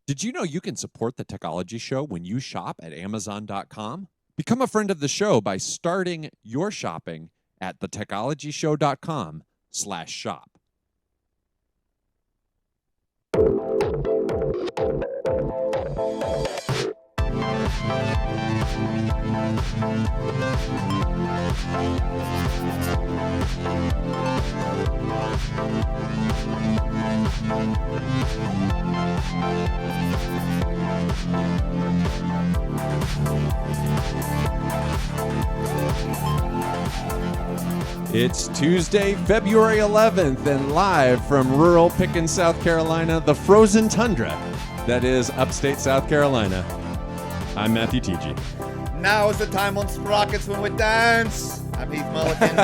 Did you know you can support the Techology Show when you shop at Amazon.com? Become a friend of the show by starting your shopping at thetechnologyshow.com/shop. It's Tuesday, February 11th, and live from rural Pickens, South Carolina, the frozen tundra that is upstate South Carolina. I'm Matthew T.G. Now is the time on Sprockets when we dance. I'm Heath Mulligan.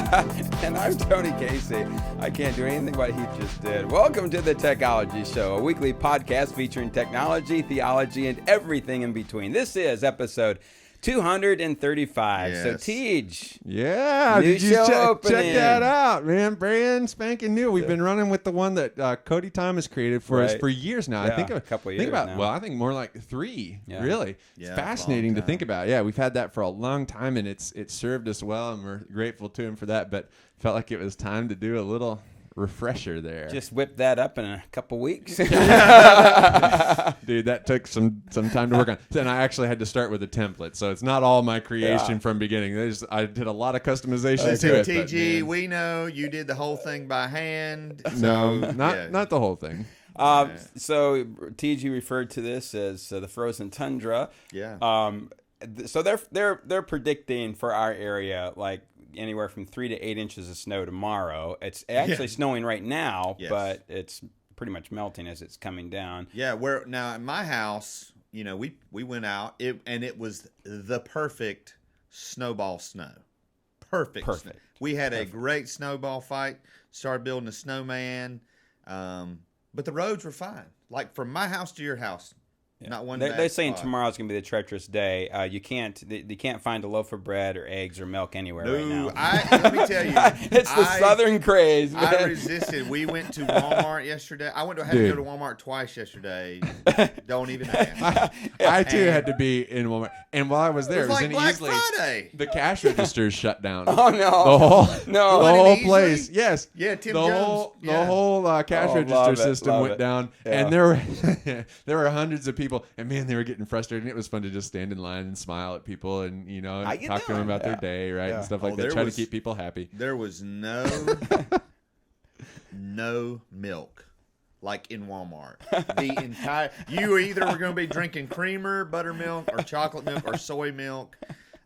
And I'm Tony Casey. I can't do anything what Heath just did. Welcome to the Techology Show, a weekly podcast featuring technology, theology, and everything in between. This is episode 235. Yes. So, Tej. Yeah, New did you show check opening. that out, man? Brand spanking new. We've been running with the one that Cody Thomas created for us Right. for years now. Yeah, I think a couple of think years about now. Well, I think more like 3. Yeah. Really, Yeah, it's fascinating to long think time. about. Yeah, we've had that for a long time, and it's served us well, and we're grateful to him for that. But felt like it was time to do a little refresher there. Just whip that up in a couple weeks. Dude, that took some time to work on. And I actually had to start with a template, so it's not all my creation from beginning. I did a lot of customization to it. but, TG, man, we know you did the whole thing by hand. no, so, not yeah. not the whole thing. So, TG referred to this as the frozen tundra. Yeah. So they're predicting for our area like anywhere from 3 to 8 inches of snow tomorrow. It's actually snowing right now, Yes. but it's pretty much melting as it's coming down. Yeah, we're now at my house, you know, we went out and it was the perfect snowball snow. Perfect. Perfect. Snow. We had a great snowball fight, started building a snowman. But the roads were fine. Like from my house to your house. Not one They're bad saying spot. tomorrow's gonna be the treacherous day. You can't find a loaf of bread or eggs or milk anywhere right now. Let me tell you, It's the Southern craze, man. I resisted. We went to Walmart yesterday. I had to go to Walmart twice yesterday. Don't even ask. I too had to be in Walmart, and while I was there, It was like in Black Easley, Friday. the cash registers shut down. Oh no! The whole No. the What, in whole Easley? place. Yes. Yeah, Tim the Jones. whole Yeah. the whole cash Oh, register love it, system love went it. down, Yeah. and there were there were hundreds of people, and man, they were getting frustrated. And it was fun to just stand in line and smile at people, and How you talk to them doing? about their Yeah. day, right, Yeah. and stuff Oh, like that. there Try was- to keep people happy. There was no milk like in Walmart. The entire you either were going to be drinking creamer, buttermilk, or chocolate milk, or soy milk.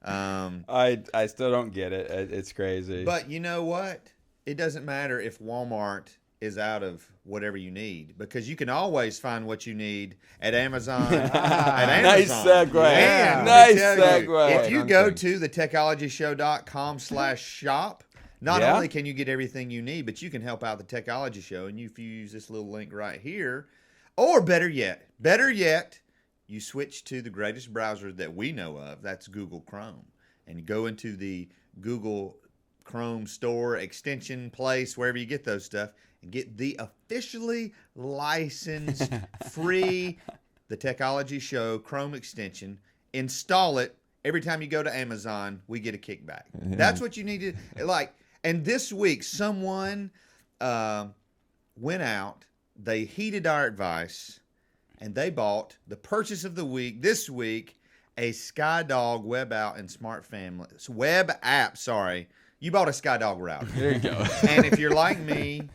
I still don't get it. It's crazy. But you know what? It doesn't matter if Walmart is out of whatever you need because you can always find what you need at Amazon. At Nice Amazon. segue. And Nice let me tell you, segue. if you go to thetechologyshow.com/shop, not Yeah. only can you get everything you need, but you can help out the Techology Show. And if you use this little link right here, or better yet, you switch to the greatest browser that we know of. That's Google Chrome. And go into the Google Chrome store extension place, wherever you get those stuff, and get the officially licensed free The Techology Show Chrome extension. Install it. Every time you go to Amazon, we get a kickback. That's what you need to like. And this week, someone went out. They heeded our advice, and they bought the purchase of the week this week. A SkyDog web app. Sorry, you bought a SkyDog router. There you go. And if you're like me,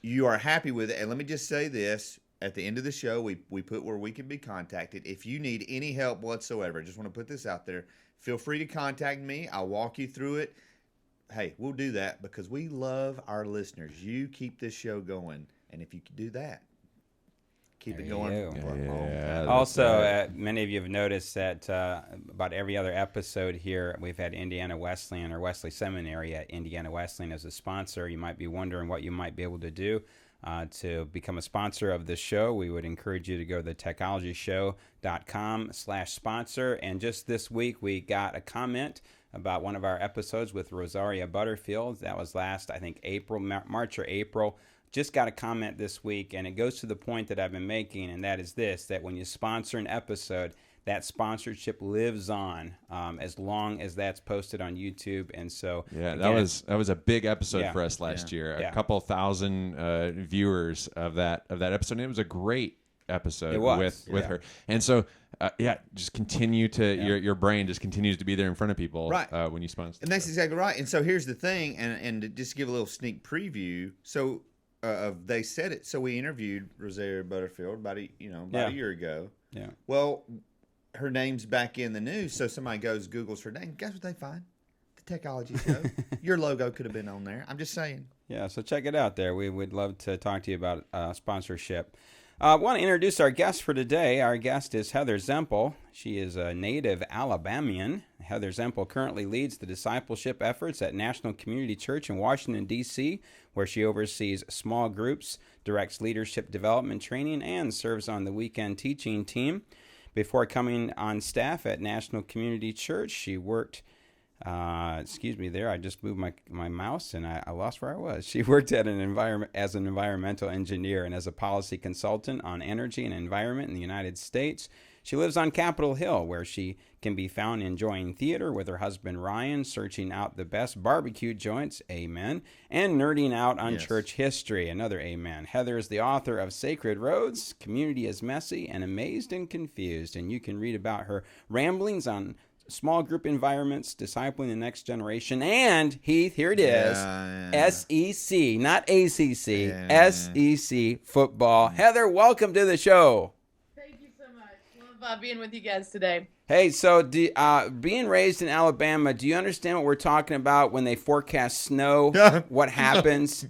you are happy with it. And let me just say this. At the end of the show, we put where we can be contacted. If you need any help whatsoever, I just want to put this out there. Feel free to contact me. I'll walk you through it. Hey, we'll do that because we love our listeners. You keep this show going. And if you can do that, keep it going you for a long time. that's Also, right. many of you have noticed that about every other episode here, we've had Indiana Wesleyan or Wesley Seminary at Indiana Wesleyan as a sponsor. You might be wondering what you might be able to do to become a sponsor of this show. We would encourage you to go to thetechologyshow.com/sponsor. And just this week, we got a comment about one of our episodes with Rosaria Butterfield. That was last, I think, March or April. just got a comment this week, and it goes to the point that I've been making, and that is this, that when you sponsor an episode, that sponsorship lives on as long as that's posted on YouTube. And so yeah, again, that was a big episode Yeah. for us last year. Yeah. A couple thousand viewers of that episode. And it was a great episode It was. with Yeah. her. And so just continue to your brain just continues to be there in front of people Right. When you sponsor. And that's exactly right. And so here's the thing, and to just give a little sneak preview. So of They Said It. So we interviewed Rosaria Butterfield about a year ago. Yeah. Well, her name's back in the news, so somebody Googles her name. Guess what they find? The Techology Show. Your logo could have been on there. I'm just saying. Yeah, so check it out there. We would love to talk to you about sponsorship. I want to introduce our guest for today. Our guest is Heather Zempel. She is a native Alabamian. Heather Zempel currently leads the discipleship efforts at National Community Church in Washington, D.C., where she oversees small groups, directs leadership development training, and serves on the weekend teaching team. Before coming on staff at National Community Church, she worked, excuse me there, I just moved my mouse and I lost where I was. She worked at as an environmental engineer and as a policy consultant on energy and environment in the United States. She lives on Capitol Hill, where she can be found enjoying theater with her husband Ryan, searching out the best barbecue joints, amen, and nerding out on church history, another amen. Heather is the author of Sacred Roads, Community is Messy and Amazed and Confused, and you can read about her ramblings on small group environments, discipling the next generation, and Heath, here it is, SEC, not ACC, SEC football. Heather, welcome to the show. Being with you guys today. Hey, so being raised in Alabama, do you understand what we're talking about when they forecast snow? What happens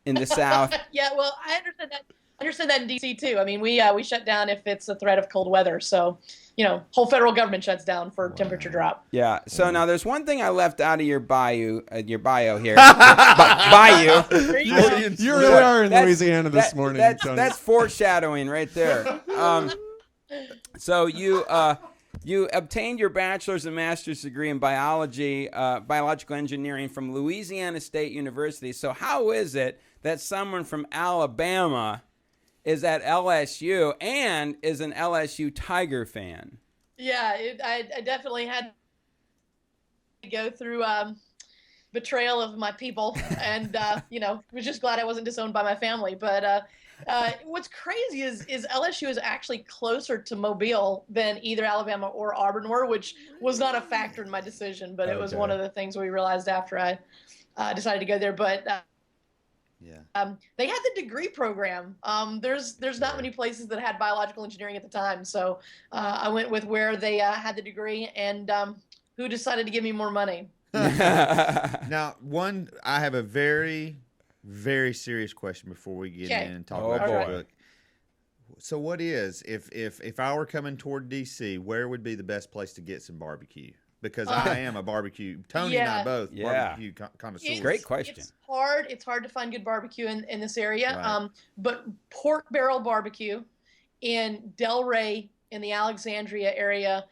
in the South? Yeah, well, I understand that in DC too. I mean, we shut down if it's a threat of cold weather. So, whole federal government shuts down for temperature drop. Yeah. So now there's one thing I left out of your bio here. Bayou. There you go. You really are in Louisiana this morning, Tony. That's foreshadowing right there. So you obtained your bachelor's and master's degree in biological engineering from Louisiana State University. So how is it that someone from Alabama is at LSU and is an LSU Tiger fan? Yeah, I definitely had to go through betrayal of my people, and was just glad I wasn't disowned by my family. But what's crazy is LSU is actually closer to Mobile than either Alabama or Auburn were, which was not a factor in my decision, but it was one of the things we realized after I decided to go there. But they had the degree program. There's not many places that had biological engineering at the time, so I went with where they had the degree, and who decided to give me more money. Now, I have a very, very serious question before we get in and talk about your book. So what is, if I were coming toward D.C., where would be the best place to get some barbecue? Because I am a barbecue. Tony and I both barbecue connoisseurs. Great question. It's hard to find good barbecue in this area. Right. But Pork Barrel Barbecue in Delray in the Alexandria area.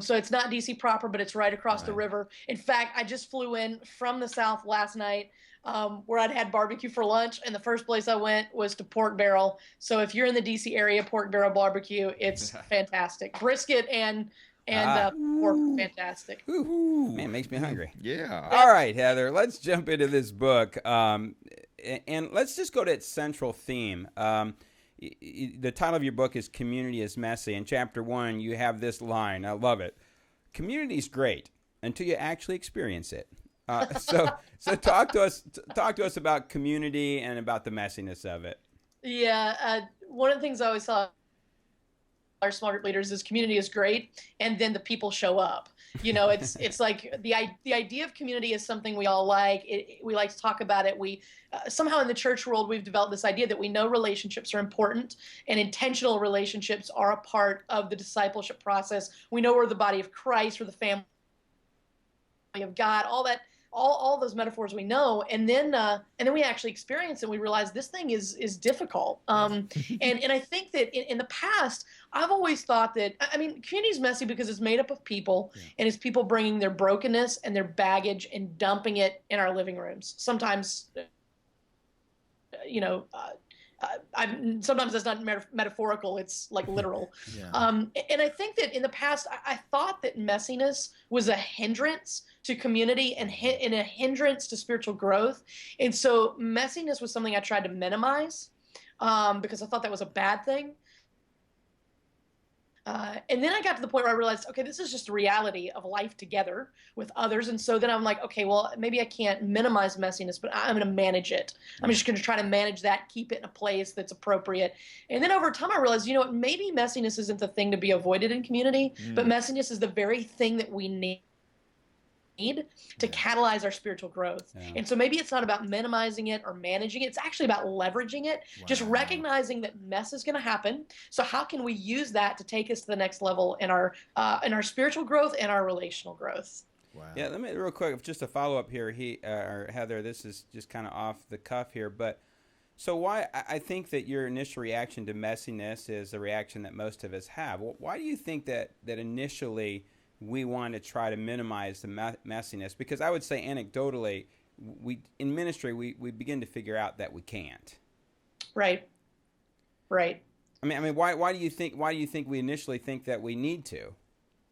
So it's not D.C. proper, but it's right across the river. In fact, I just flew in from the South last night where I'd had barbecue for lunch, and the first place I went was to Pork Barrel. So if you're in the D.C. area, Pork Barrel Barbecue, it's fantastic. Brisket and pork, fantastic. Ooh, man, makes me hungry. Yeah. All right, Heather, let's jump into this book. And let's just go to its central theme. The title of your book is Community is Messy. In chapter 1, you have this line. I love it. Community is great until you actually experience it. So talk to us about community and about the messiness of it. Yeah, one of the things I always tell our small group leaders is community is great, and then the people show up. It's like the idea of community is something we all like. We like to talk about it. We somehow in the church world we've developed this idea that we know relationships are important, and intentional relationships are a part of the discipleship process. We know we're the body of Christ, we're the family of God, all that. All those metaphors we know, and then we actually experience it. And we realize this thing is difficult. And I think that in the past, I've always thought that community is messy because it's made up of people, and it's people bringing their brokenness and their baggage and dumping it in our living rooms. Sometimes, sometimes that's not metaphorical, it's like literal. Yeah. And I think that in the past, I thought that messiness was a hindrance to community and a hindrance to spiritual growth. And so messiness was something I tried to minimize because I thought that was a bad thing. And then I got to the point where I realized, okay, this is just the reality of life together with others. And so then I'm like, okay, well, maybe I can't minimize messiness, but I'm going to manage it. I'm just going to try to manage that, keep it in a place that's appropriate. And then over time, I realized, you know what, maybe messiness isn't the thing to be avoided in community, but messiness is the very thing that we need to catalyze our spiritual growth. Yeah. And so maybe it's not about minimizing it or managing it. It's actually about leveraging it, just recognizing that mess is going to happen. So how can we use that to take us to the next level in our spiritual growth and our relational growth? Wow. Yeah, let me real quick, just a follow up here. Or Heather, this is just kind of off the cuff here, but so why I think that your initial reaction to messiness is a reaction that most of us have. Well, why do you think that initially we want to try to minimize the messiness? Because I would say anecdotally, in ministry we begin to figure out that we can't. Right. I mean, why do you think we initially think that we need to?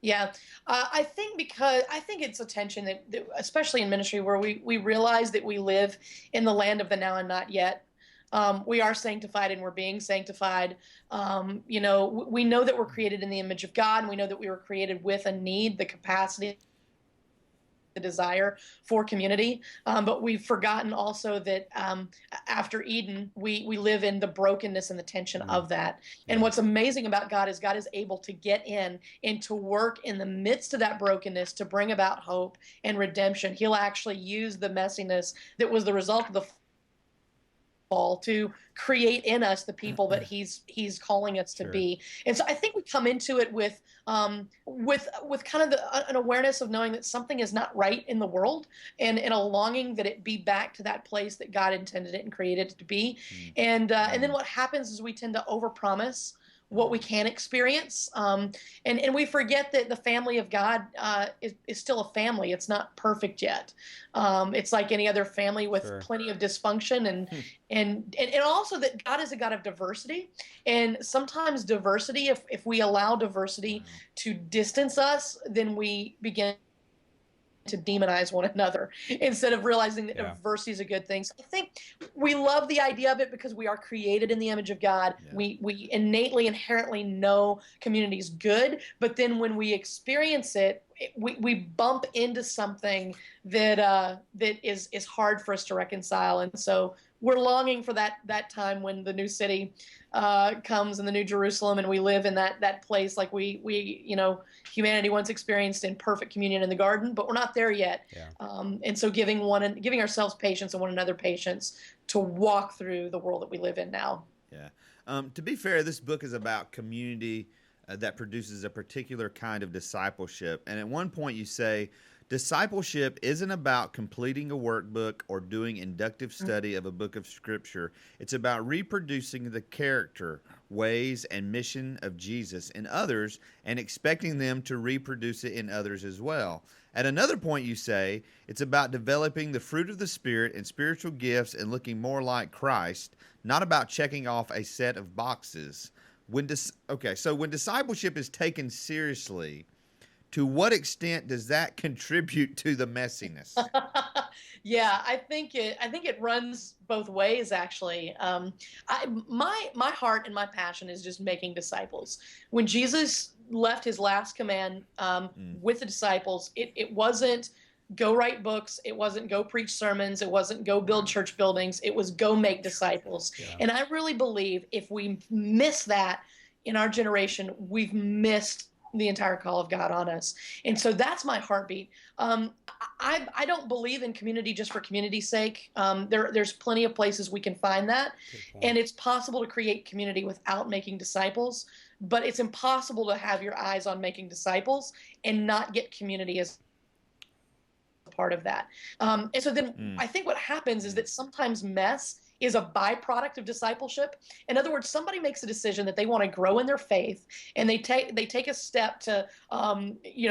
Yeah, I think it's a tension that especially in ministry where we realize that we live in the land of the now and not yet. We are sanctified and we're being sanctified. We know that we're created in the image of God, and we know that we were created with a need, the capacity, the desire for community. But we've forgotten also that after Eden, we live in the brokenness and the tension of that. And what's amazing about God is able to get in and to work in the midst of that brokenness to bring about hope and redemption. He'll actually use the messiness that was the result of the to create in us the people that he's calling us to be. And so I think we come into it with kind of an awareness of knowing that something is not right in the world, and a longing that it be back to that place that God intended it and created it to be. And then what happens is we tend to overpromise what we can experience. And we forget that the family of God is still a family. It's not perfect yet. It's like any other family with plenty of dysfunction, and also that God is a God of diversity. And sometimes diversity, if we allow diversity to distance us, then we begin to demonize one another instead of realizing that diversity is a good thing. So I think we love the idea of it because we are created in the image of God. Yeah. We innately, inherently know community is good, but then when we experience it, we bump into something that is hard for us to reconcile. And so we're longing for that time when the new city comes and the new Jerusalem, and we live in that place like humanity once experienced in perfect communion in the garden, but we're not there yet. Yeah. And so giving ourselves patience and one another patience to walk through the world that we live in now. Yeah. To be fair, this book is about community that produces a particular kind of discipleship. And at one point you say, discipleship isn't about completing a workbook or doing inductive study of a book of Scripture. It's about reproducing the character, ways, and mission of Jesus in others and expecting them to reproduce it in others as well. At another point you say, it's about developing the fruit of the Spirit and spiritual gifts and looking more like Christ, not about checking off a set of boxes. When discipleship is taken seriously, to what extent does that contribute to the messiness? Yeah, I think it runs both ways, actually. My heart and my passion is just making disciples. When Jesus left his last command with the disciples, it wasn't go write books, it wasn't go preach sermons, it wasn't go build church buildings, it was go make disciples. Yeah. And I really believe if we miss that in our generation, we've missed the entire call of God on us. And so that's my heartbeat. I don't believe in community just for community's sake. There's plenty of places we can find that. And it's possible to create community without making disciples, but it's impossible to have your eyes on making disciples and not get community as part of that. And so then I think what happens is that sometimes mess is a byproduct of discipleship. In other words, somebody makes a decision that they want to grow in their faith, and they take a step to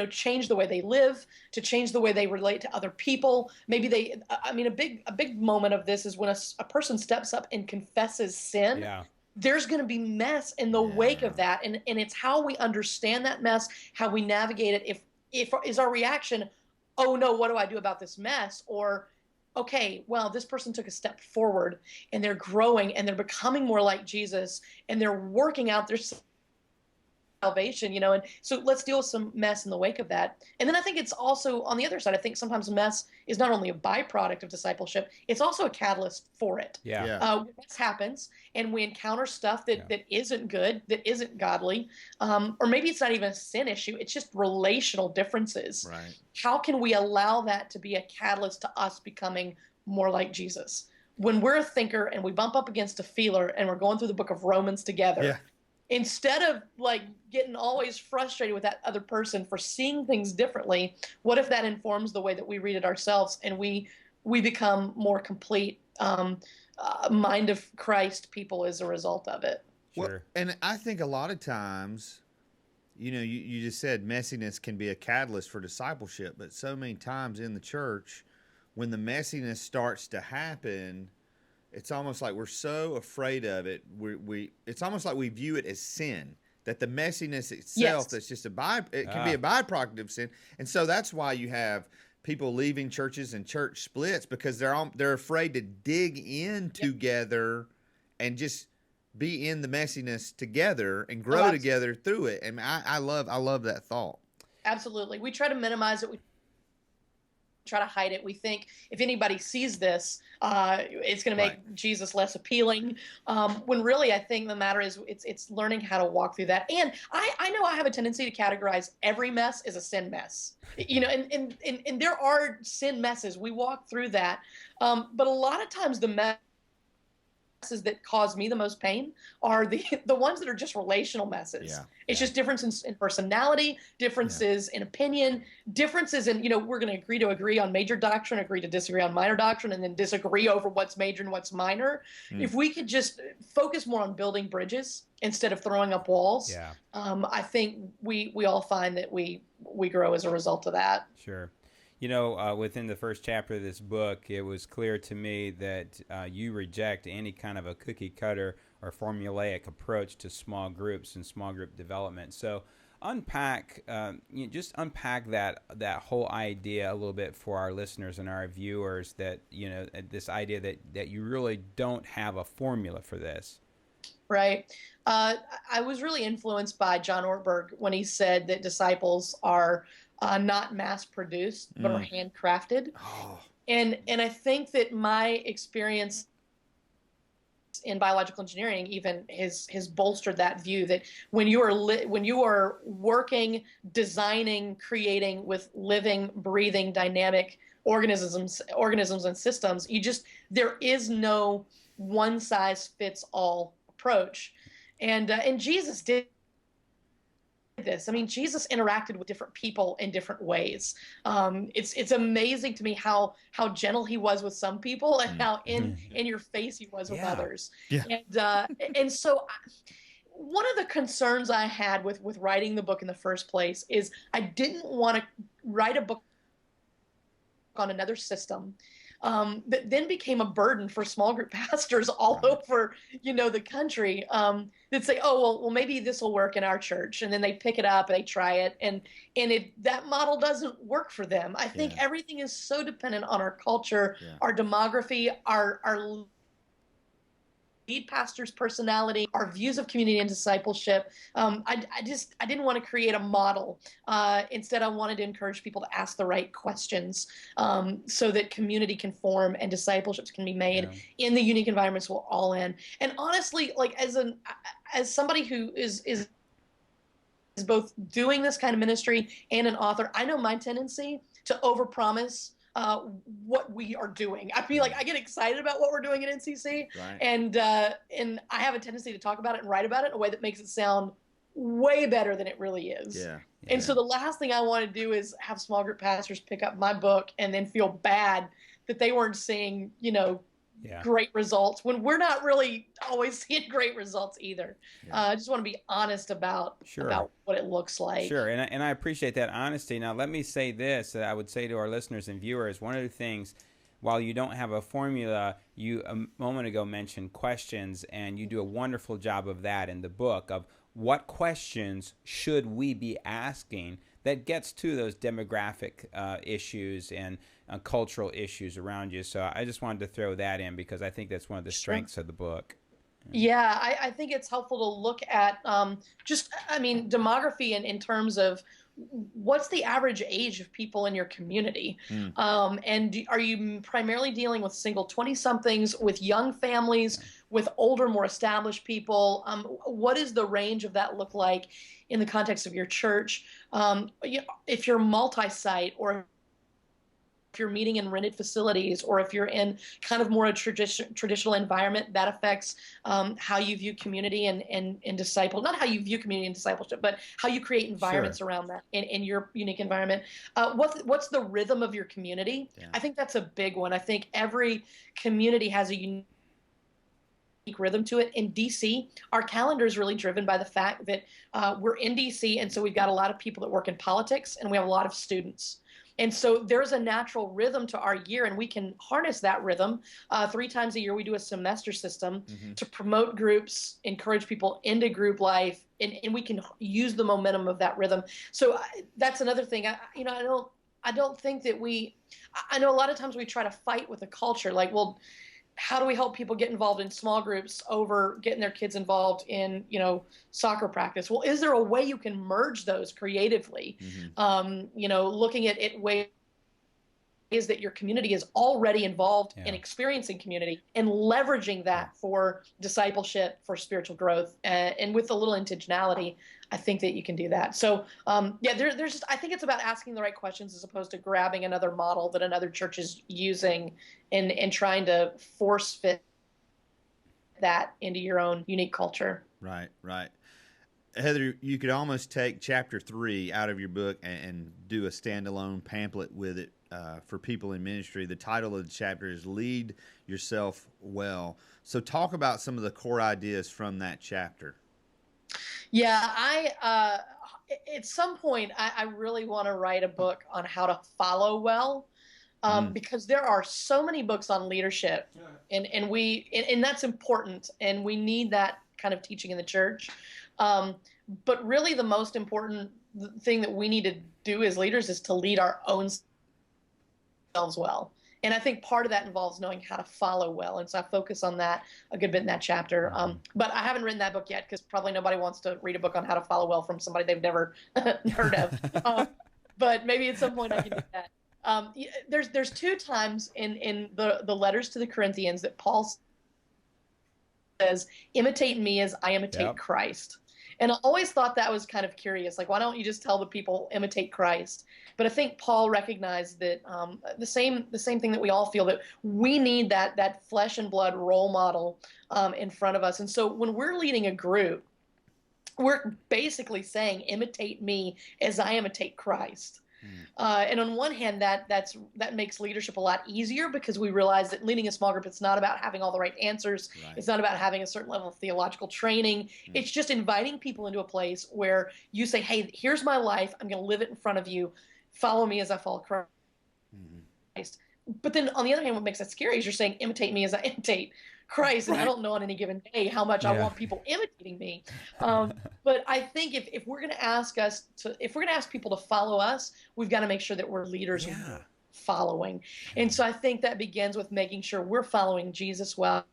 change the way they live, to change the way they relate to other people. Maybe a big moment of this is when a person steps up and confesses sin. Yeah. There's going to be mess in the wake of that, and it's how we understand that mess, how we navigate it. If is our reaction, oh no, what do I do about this mess? Or, okay, well, this person took a step forward and they're growing and they're becoming more like Jesus and they're working out their salvation, and so let's deal with some mess in the wake of that. And then I think it's also on the other side. I think sometimes mess is not only a byproduct of discipleship, it's also a catalyst for it. When this happens and we encounter stuff that isn't good, that isn't godly, or maybe it's not even a sin issue, it's just relational differences. Right. How can we allow that to be a catalyst to us becoming more like Jesus? When we're a thinker and we bump up against a feeler and we're going through the book of Romans together, instead of like getting always frustrated with that other person for seeing things differently, what if that informs the way that we read it ourselves and we become more complete mind of Christ people as a result of it? Sure. Well, and I think a lot of times, you just said messiness can be a catalyst for discipleship, but so many times in the church, when the messiness starts to happen, it's almost like we're so afraid of it. It's almost like we view it as sin. That the messiness itself, that's just it can be a byproduct of sin, and so that's why you have people leaving churches and church splits, because they're afraid to dig in together and just be in the messiness together and grow together through it. And I love that thought. Absolutely, we try to minimize it. We try to hide it. We think if anybody sees this, it's going to make Jesus less appealing. When really, I think the matter is it's learning how to walk through that. And I know I have a tendency to categorize every mess as a sin mess. And there are sin messes. We walk through that. But a lot of times the messes that cause me the most pain are the ones that are just relational messes. It's just differences in personality, differences in opinion, differences in, we're going to agree on major doctrine, agree to disagree on minor doctrine, and then disagree over what's major and what's minor. If we could just focus more on building bridges instead of throwing up walls, I think we all find that we grow as a result of that. Sure. Within the first chapter of this book, it was clear to me that you reject any kind of a cookie cutter or formulaic approach to small groups and small group development. So unpack that whole idea a little bit for our listeners and our viewers, that, this idea that you really don't have a formula for this. Right. I was really influenced by John Ortberg when he said that disciples are not mass-produced, but are handcrafted. And I think that my experience in biological engineering even has bolstered that view, that when you are working, designing, creating with living, breathing, dynamic organisms and systems, there is no one-size-fits-all approach. And Jesus did this. I mean, Jesus interacted with different people in different ways. It's amazing to me how gentle he was with some people and how in your face he was with others. And so one of the concerns I had with writing the book in the first place is I didn't want to write a book on another system that then became a burden for small group pastors all over, the country, that say, oh, well, maybe this will work in our church. And then they pick it up and they try it. And that model doesn't work for them. I think everything is so dependent on our culture, our demography, our lead pastor's personality, our views of community and discipleship. I didn't want to create a model. Instead, I wanted to encourage people to ask the right questions, so that community can form and discipleships can be made in the unique environments we're all in. And honestly, like as somebody who is both doing this kind of ministry and an author, I know my tendency to overpromise what we are doing. I feel like I get excited about what we're doing at NCC, and I have a tendency to talk about it and write about it in a way that makes it sound way better than it really is. And so the last thing I want to do is have small group pastors pick up my book and then feel bad that they weren't seeing, Yeah. great results when we're not really always seeing great results either. Yeah. I just want to be honest about Sure. what it looks like. Sure, and I appreciate that honesty. Now, let me say this: I would say to our listeners and viewers, one of the things, while you don't have a formula, you a moment ago mentioned questions, and you do a wonderful job of that in the book. Of what questions should we be asking that gets to those demographic issues and cultural issues around you. So I just wanted to throw that in because I think that's one of the strengths of the book. Yeah, I think it's helpful to look at demography in terms of what's the average age of people in your community? Mm. Are you primarily dealing with single 20-somethings, with young families, with older, more established people? What does the range of that look like in the context of your church? If you're multi-site, or if you're meeting in rented facilities, or if you're in kind of more a traditional environment, that affects how you view community and disciple, not how you view community and discipleship, but how you create environments around that in your unique environment. What's the rhythm of your community? Yeah. I think that's a big one. I think every community has a unique rhythm to it. In DC, our calendar is really driven by the fact that we're in DC, and so we've got a lot of people that work in politics, and we have a lot of students. And so there's a natural rhythm to our year, and we can harness that rhythm. 3 times a year, we do a semester system to promote groups, encourage people into group life, and we can use the momentum of that rhythm. So that's another thing. I don't think that I know a lot of times we try to fight with the culture, like, well, how do we help people get involved in small groups over getting their kids involved in, soccer practice? Well, is there a way you can merge those creatively? Looking at ways that your community is already involved in experiencing community and leveraging that for discipleship, for spiritual growth, and with a little intentionality, I think that you can do that. So, there's just, I think it's about asking the right questions as opposed to grabbing another model that another church is using and trying to force fit that into your own unique culture. Right, right. Heather, you could almost take chapter 3 out of your book and do a standalone pamphlet with it for people in ministry. The title of the chapter is Lead Yourself Well. So talk about some of the core ideas from that chapter. Yeah, at some point, I really want to write a book on how to follow well. Because there are so many books on leadership, and that's important, and we need that kind of teaching in the church. But really, the most important thing that we need to do as leaders is to lead our own selves well. And I think part of that involves knowing how to follow well. And so I focus on that a good bit in that chapter. But I haven't written that book yet because probably nobody wants to read a book on how to follow well from somebody they've never heard of. But maybe at some point I can do that. There's 2 times in the letters to the Corinthians that Paul says, imitate me as I imitate Christ. And I always thought that was kind of curious. Like, why don't you just tell the people, imitate Christ? But I think Paul recognized that the same thing that we all feel, that we need that flesh and blood role model in front of us. And so when we're leading a group, we're basically saying, imitate me as I imitate Christ. And on one hand, that makes leadership a lot easier because we realize that leading a small group, it's not about having all the right answers. Right. It's not about having a certain level of theological training. It's just inviting people into a place where you say, hey, here's my life. I'm going to live it in front of you. Follow me as I follow Christ. But then on the other hand, what makes that scary is you're saying, imitate me as I imitate Christ, and I don't know on any given day how much I want people imitating me. But I think if we're going to ask people to follow us, we've got to make sure that we're leaders following. And so I think that begins with making sure we're following Jesus well,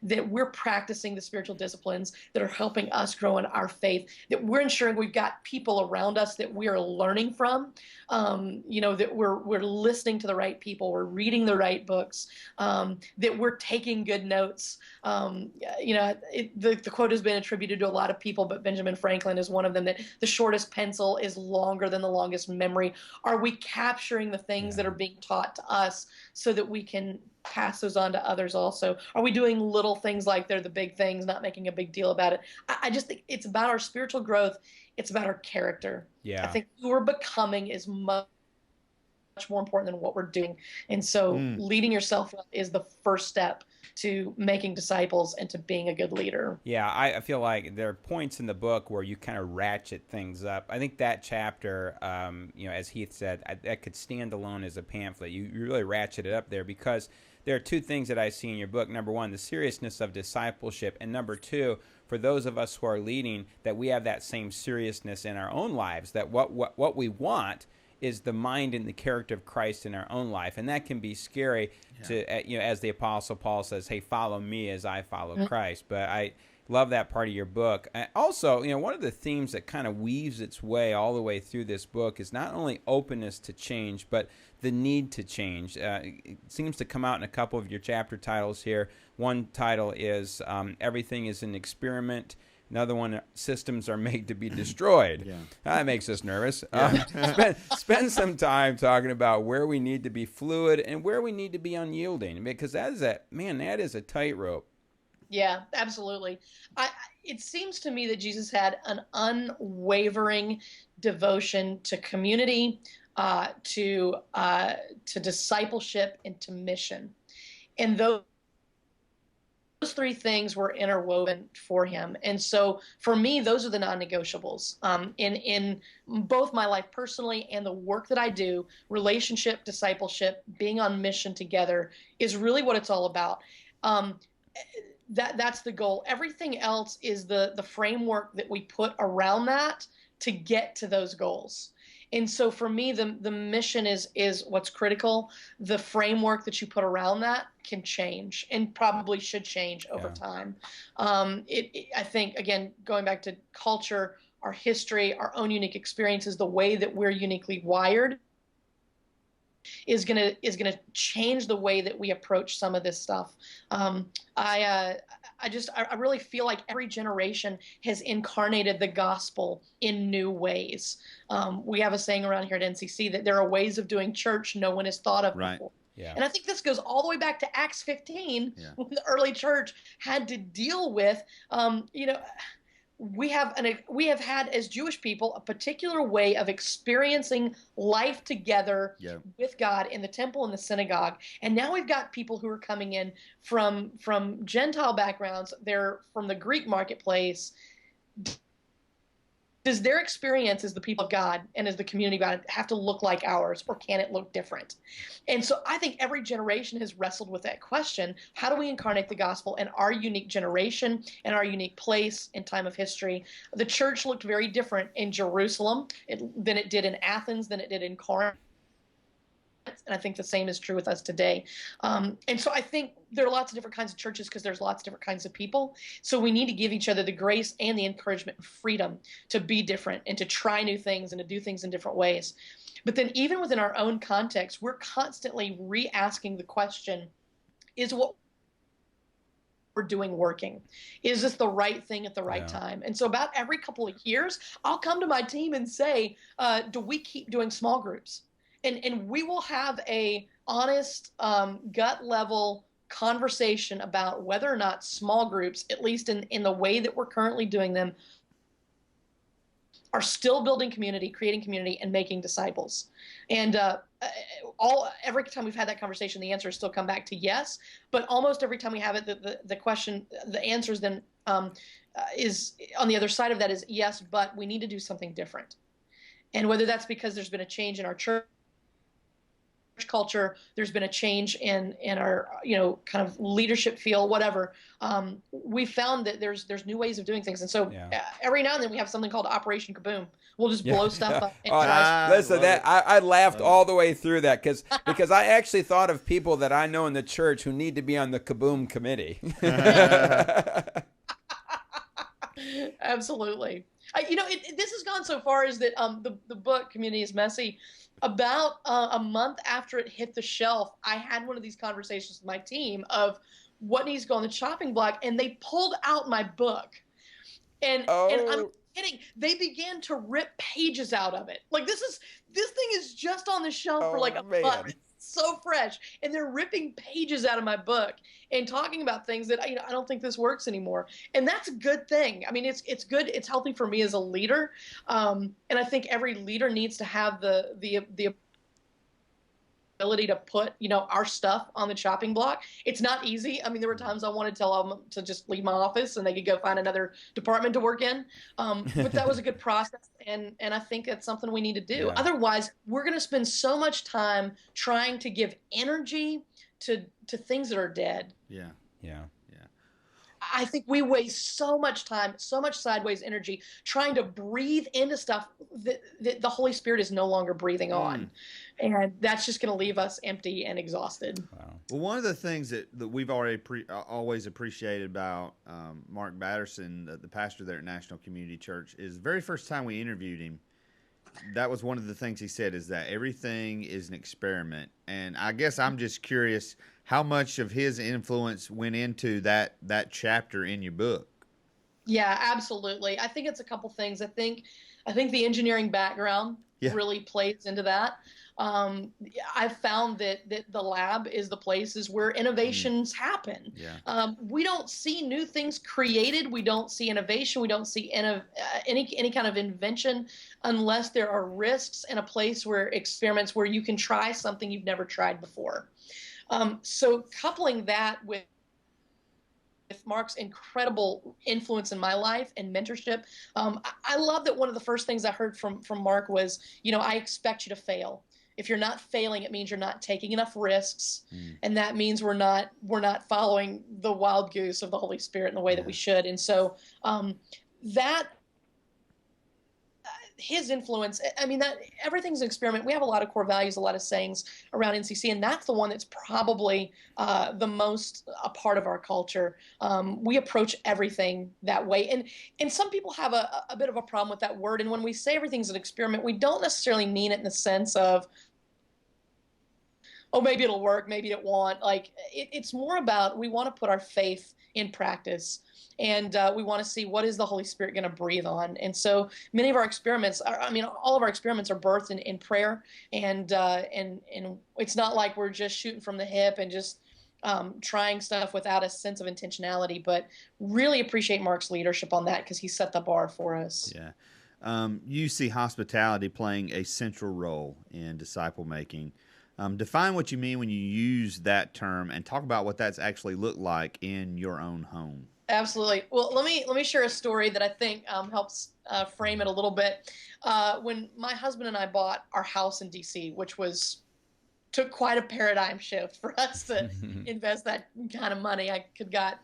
that we're practicing the spiritual disciplines that are helping us grow in our faith, that we're ensuring we've got people around us that we are learning from, that we're listening to the right people, we're reading the right books, that we're taking good notes. The quote has been attributed to a lot of people, but Benjamin Franklin is one of them, that the shortest pencil is longer than the longest memory. Are we capturing the things that are being taught to us so that we can pass those on to others also? Are we doing little things like they're the big things, not making a big deal about it? I just think it's about our spiritual growth. It's about our character. I think who we're becoming is much more important than what we're doing. And so leading yourself is the first step to making disciples and to being a good leader. Yeah, I feel like there are points in the book where you kind of ratchet things up. I think that chapter, as Heath said, that could stand alone as a pamphlet. You really ratchet it up there because there are two things that I see in your book. Number one, the seriousness of discipleship. And number two, for those of us who are leading, that we have that same seriousness in our own lives, that what we want is the mind and the character of Christ in our own life. And that can be scary to, as the Apostle Paul says, hey, follow me as I follow Christ. But I love that part of your book. Also, one of the themes that kind of weaves its way all the way through this book is not only openness to change, but the need to change. It seems to come out in a couple of your chapter titles here. One title is Everything is an Experiment. Another one, systems are made to be destroyed. That makes us nervous. Spend some time talking about where we need to be fluid and where we need to be unyielding, because that is a tightrope. Yeah, absolutely. It seems to me that Jesus had an unwavering devotion to community, to discipleship, and to mission. And those three things were interwoven for him. And so for me, those are the non-negotiables. In both my life personally and the work that I do, relationship, discipleship, being on mission together is really what it's all about. That's the goal. Everything else is the framework that we put around that to get to those goals. And so for me, the mission is what's critical. The framework that you put around that can change and probably should change over time. I think, again, going back to culture, our history, our own unique experiences, the way that we're uniquely wired is gonna change the way that we approach some of this stuff. I really feel like every generation has incarnated the gospel in new ways. We have a saying around here at NCC that there are ways of doing church no one has thought of before. Yeah. And I think this goes all the way back to Acts 15, when the early church had to deal with, we have had as Jewish people a particular way of experiencing life together with God in the temple and the synagogue. And now we've got people who are coming in from Gentile backgrounds. They're from the Greek marketplace. Does their experience as the people of God and as the community of God have to look like ours, or can it look different? And so I think every generation has wrestled with that question. How do we incarnate the gospel in our unique generation and our unique place and time of history? The church looked very different in Jerusalem than it did in Athens, than it did in Corinth. And I think the same is true with us today. And so I think there are lots of different kinds of churches because there's lots of different kinds of people. So we need to give each other the grace and the encouragement and freedom to be different and to try new things and to do things in different ways. But then even within our own context, we're constantly re-asking the question, is what we're doing working? Is this the right thing at the right time? And so about every couple of years, I'll come to my team and say, do we keep doing small groups? And we will have a honest, gut level conversation about whether or not small groups, at least in the way that we're currently doing them, are still building community, creating community, and making disciples. And every time we've had that conversation, the answer has still come back to yes. But almost every time we have it, the answer then is on the other side of that is yes, but we need to do something different. And whether that's because there's been a change in our church culture, there's been a change in our kind of leadership feel, whatever, we found that there's new ways of doing things. And so every now and then we have something called Operation Kaboom. We'll just blow stuff up. Listen, I laughed all the way through that because I actually thought of people that I know in the church who need to be on the Kaboom committee. Absolutely. This has gone so far as that the book Community is Messy, about a month after it hit the shelf, I had one of these conversations with my team of what needs to go on the chopping block, and they pulled out my book. And I'm kidding. They began to rip pages out of it. Like this thing is just on the shelf for like a month. So fresh, and they're ripping pages out of my book and talking about things that I don't think this works anymore, and that's a good thing. I mean, it's good, it's healthy for me as a leader, and I think every leader needs to have the ability to put, our stuff on the chopping block. It's not easy. I mean, there were times I wanted to tell them to just leave my office and they could go find another department to work in. But that was a good process. And I think that's something we need to do. Yeah. Otherwise, we're going to spend so much time trying to give energy to things that are dead. Yeah. Yeah. I think we waste so much time, so much sideways energy trying to breathe into stuff that the Holy Spirit is no longer breathing on. And that's just going to leave us empty and exhausted. Wow. Well, one of the things that we've already always appreciated about Mark Batterson, the pastor there at National Community Church, is the very first time we interviewed him, that was one of the things he said, is that everything is an experiment. And I guess I'm just curious how much of his influence went into that chapter in your book. Yeah, absolutely. I think it's a couple things. I think the engineering background really plays into that. I've found that the lab is the places where innovations happen. Yeah. We don't see new things created. We don't see innovation. We don't see any kind of invention unless there are risks and a place where experiments where you can try something you've never tried before. So coupling that with Mark's incredible influence in my life and mentorship, I love that one of the first things I heard from Mark was, I expect you to fail. If you're not failing, it means you're not taking enough risks, and that means we're not following the wild goose of the Holy Spirit in the way that we should. And so that his influence, I mean, that everything's an experiment. We have a lot of core values, a lot of sayings around NCC, and that's the one that's probably the most a part of our culture. We approach everything that way. And some people have a bit of a problem with that word. And when we say everything's an experiment, we don't necessarily mean it in the sense of, oh, maybe it'll work, maybe it won't. Like, it's more about we want to put our faith in practice. And we want to see what is the Holy Spirit going to breathe on. And so many of our experiments, all of our experiments are birthed in prayer. And it's not like we're just shooting from the hip and just trying stuff without a sense of intentionality. But really appreciate Mark's leadership on that because he set the bar for us. Yeah. You see hospitality playing a central role in disciple making. Define what you mean when you use that term and talk about what that's actually looked like in your own home. Absolutely. Well, let me share a story that I think helps frame it a little bit. When my husband and I bought our house in D.C., which took quite a paradigm shift for us to invest that kind of money. I could got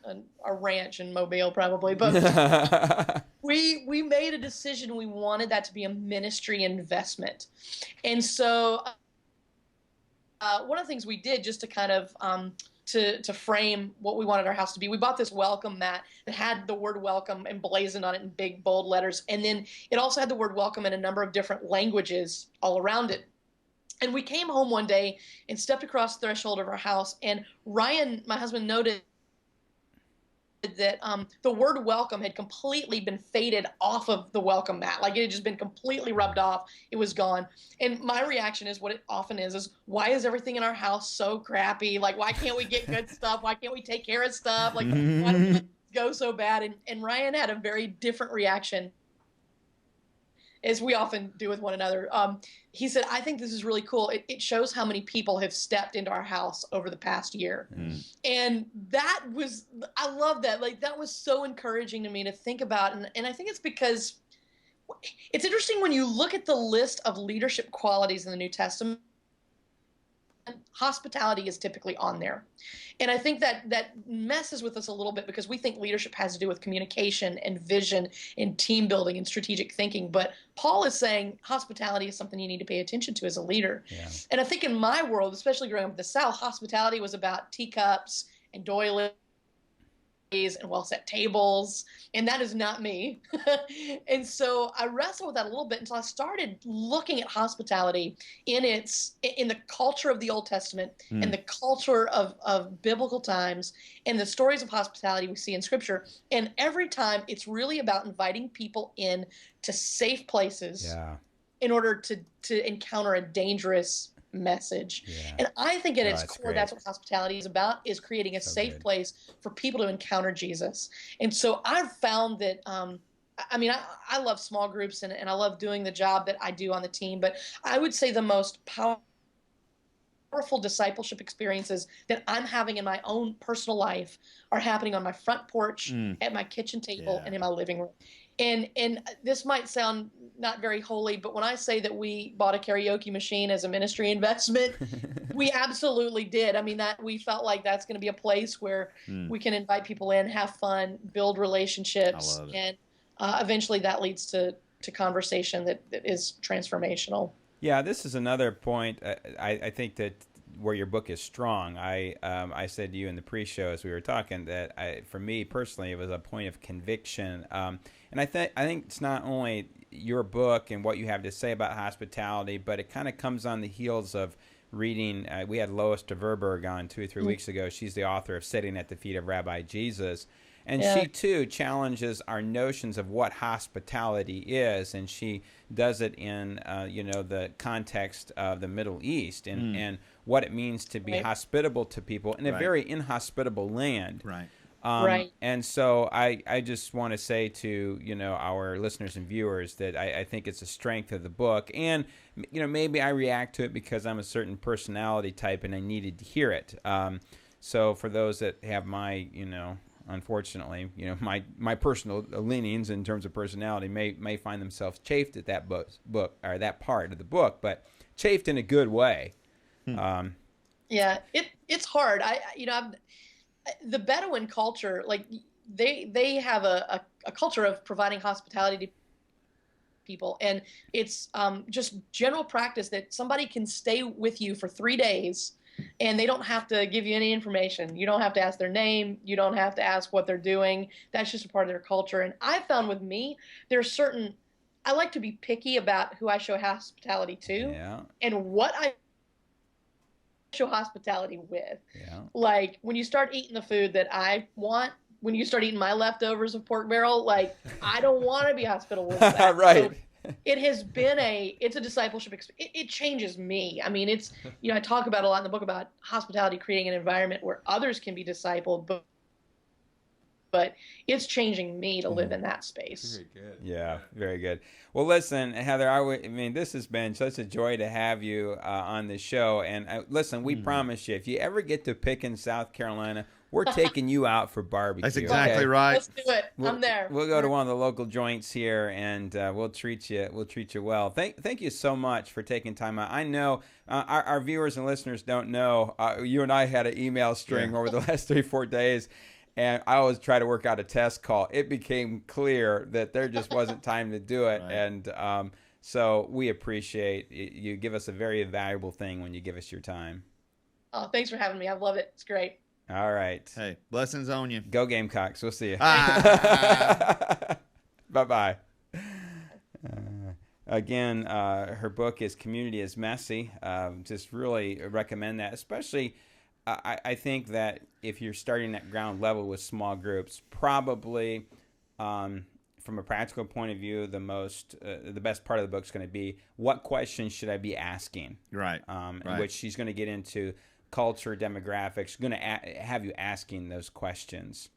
a ranch in Mobile probably, but we made a decision. We wanted that to be a ministry investment, and so one of the things we did just to kind of to frame what we wanted our house to be. We bought this welcome mat that had the word welcome emblazoned on it in big, bold letters. And then it also had the word welcome in a number of different languages all around it. And we came home one day and stepped across the threshold of our house. And Ryan, my husband, noted that the word welcome had completely been faded off of the welcome mat. Like it had just been completely rubbed off. It was gone. And my reaction is what it often is why is everything in our house so crappy? Like, why can't we get good stuff? Why can't we take care of stuff? Like, why does it go so bad? And Ryan had a very different reaction, as we often do with one another. He said, I think this is really cool. It shows how many people have stepped into our house over the past year. And I love that. Like, that was so encouraging to me to think about. And I think it's because it's interesting when you look at the list of leadership qualities in the New Testament, hospitality is typically on there. And I think that messes with us a little bit because we think leadership has to do with communication and vision and team building and strategic thinking. But Paul is saying hospitality is something you need to pay attention to as a leader. Yeah. And I think in my world, especially growing up in the South, hospitality was about teacups and doilies and well-set tables, and that is not me. And so I wrestled with that a little bit until I started looking at hospitality in the culture of the Old Testament and the culture of biblical times and the stories of hospitality we see in Scripture. And every time it's really about inviting people in to safe places in order to encounter a dangerous message. And I think at its core, that's what hospitality is about, is creating a safe place for people to encounter Jesus. And so I've found that, I love small groups and I love doing the job that I do on the team, but I would say the most powerful powerful discipleship experiences that I'm having in my own personal life are happening on my front porch, at my kitchen table, and in my living room. And this might sound not very holy, but when I say that we bought a karaoke machine as a ministry investment, we absolutely did. I mean, that we felt like that's going to be a place where we can invite people in, have fun, build relationships, and eventually that leads to conversation that is transformational. Yeah, this is another point. I think that where your book is strong. I said to you in the pre-show as we were talking that for me personally, it was a point of conviction. And I think it's not only your book and what you have to say about hospitality, but it kind of comes on the heels of reading. We had Lois de Verberg on 2 or 3 weeks ago. She's the author of Sitting at the Feet of Rabbi Jesus. And she, too, challenges our notions of what hospitality is. And she does it in, the context of the Middle East and what it means to be hospitable to people in a very inhospitable land. Right. And so I just want to say to, our listeners and viewers that I think it's a strength of the book. And, maybe I react to it because I'm a certain personality type and I needed to hear it. So for those that have my, unfortunately, my personal leanings in terms of personality may find themselves chafed at that book or that part of the book, but chafed in a good way. Yeah, it's hard. The Bedouin culture, like they have a culture of providing hospitality to people, and it's just general practice that somebody can stay with you for 3 days. And they don't have to give you any information. You don't have to ask their name. You don't have to ask what they're doing. That's just a part of their culture. And I found with me, I like to be picky about who I show hospitality to and what I show hospitality with. Yeah. Like when you start eating the food that I want, when you start eating my leftovers of pork barrel, like I don't want to be hospitable with that. Right. So, it's a discipleship experience. It changes me. I mean, I talk about a lot in the book about hospitality, creating an environment where others can be discipled, but it's changing me to live in that space. Very good. Yeah, very good. Well, listen, Heather, this has been such a joy to have you on the show. And listen, we promise you, if you ever get to Pickens, South Carolina, we're taking you out for barbecue. That's exactly right. Let's do it. I'm there. We'll go to one of the local joints here, and we'll treat you well. Thank you so much for taking time out. I know our viewers and listeners don't know. You and I had an email string over the last 3-4 days, and I always try to work out a test call. It became clear that there just wasn't time to do it, and so we appreciate you. Give us a very valuable thing when you give us your time. Oh, thanks for having me. I love it. It's great. All right. Hey, blessings on you. Go Gamecocks. We'll see you. Bye-bye. Again, her book is Community is Messy. Just really recommend that. Especially, I think that if you're starting at ground level with small groups, probably from a practical point of view, the best part of the book is going to be what questions should I be asking? Right. Which she's going to get into culture, demographics, going to have you asking those questions.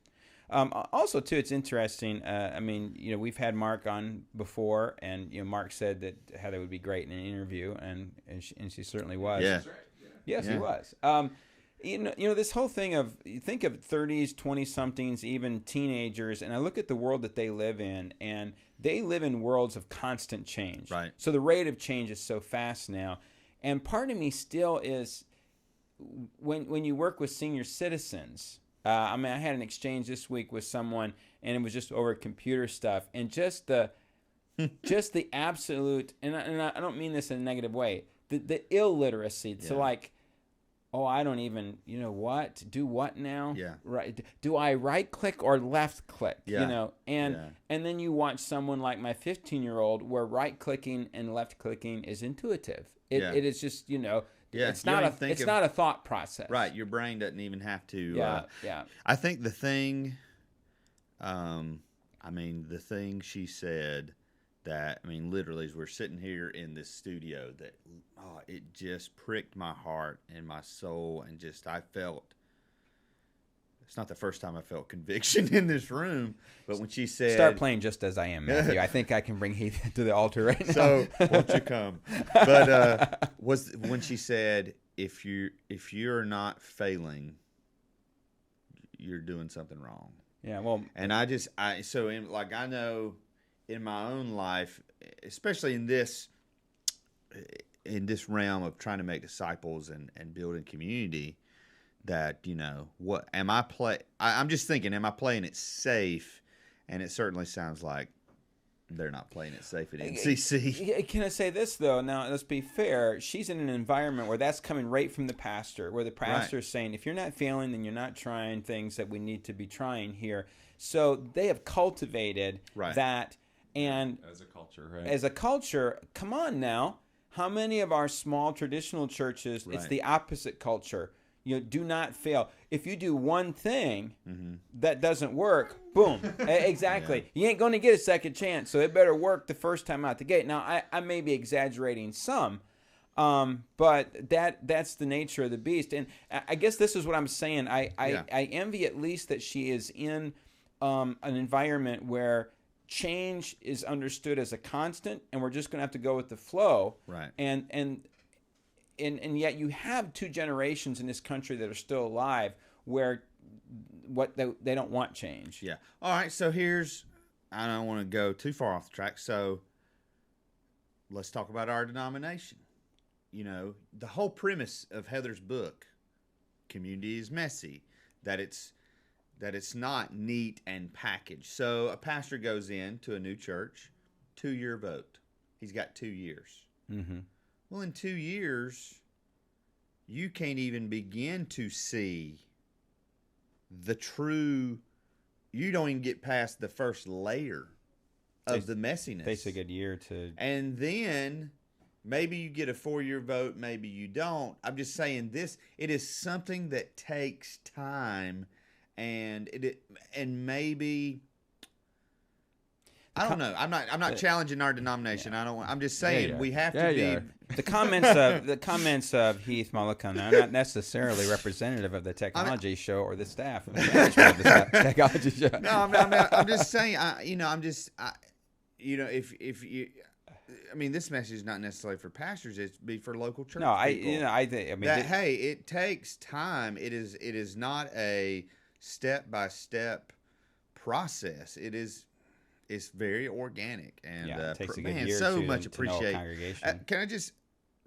Also, too, it's interesting. We've had Mark on before, and Mark said that Heather would be great in an interview, and she certainly was. Yeah. Yes, he was. This whole thing of, you think of 30s, 20-somethings, even teenagers, and I look at the world that they live in, and they live in worlds of constant change. Right. So the rate of change is so fast now, and part of me still is, when you work with senior citizens, I had an exchange this week with someone, and it was just over computer stuff, and just the absolute, and I don't mean this in a negative way, the illiteracy to like, oh, I don't even, do what now? Yeah. Right. Do I right click or left click? Yeah. And then you watch someone like my 15-year-old where right clicking and left clicking is intuitive. It is just, it's not a thought process. Right. Your brain doesn't even have to. Yeah. I think the thing, the thing she said that, literally as we're sitting here in this studio, that it just pricked my heart and my soul, and just I felt, it's not the first time I felt conviction in this room, but when she said, start playing Just As I Am, Matthew. I think I can bring Heath to the altar right now. So won't you come? But was when she said, if you're not failing, you're doing something wrong. Yeah, well, And I know in my own life, especially in this realm of trying to make disciples and building community, that what am I I'm just thinking, am I playing it safe? And it certainly sounds like they're not playing it safe at NCC. Can I say this, though? Now, let's be fair. She's in an environment where that's coming right from the pastor, where the pastor is saying, if you're not failing, then you're not trying things that we need to be trying here. So they have cultivated that. And as a culture, right? As a culture, come on now. How many of our small traditional churches, it's the opposite culture? Do not fail. If you do one thing that doesn't work, boom. Exactly. Yeah. You ain't going to get a second chance, so it better work the first time out the gate. Now, I may be exaggerating some, but that's the nature of the beast. And I guess this is what I'm saying. I envy at least that she is in an environment where change is understood as a constant, and we're just going to have to go with the flow. Right. And yet you have two generations in this country that are still alive where they don't want change. Yeah. All right. So I don't want to go too far off the track. So let's talk about our denomination. The whole premise of Heather's book, Community is Messy, that it's not neat and packaged. So a pastor goes into a new church, 2-year vote. He's got 2 years. Mm-hmm. Well, in 2 years, you can't even begin to see the true. You don't even get past the first layer of the messiness. Takes a good year to. And then maybe you get a 4-year vote, maybe you don't. I'm just saying this. It is something that takes time, and maybe. I don't know. I'm not challenging our denomination. I don't. I'm just saying we have to be. The comments of Heath Mullican are not necessarily representative of the technology show or the staff of the management of the technology show. No, I'm just saying. If you. I mean, this message is not necessarily for pastors. It's be for local church people. Hey, it takes time. It is not a step-by-step process. It's very organic, and it takes a good year so to much know a appreciate. Congregation. Can I just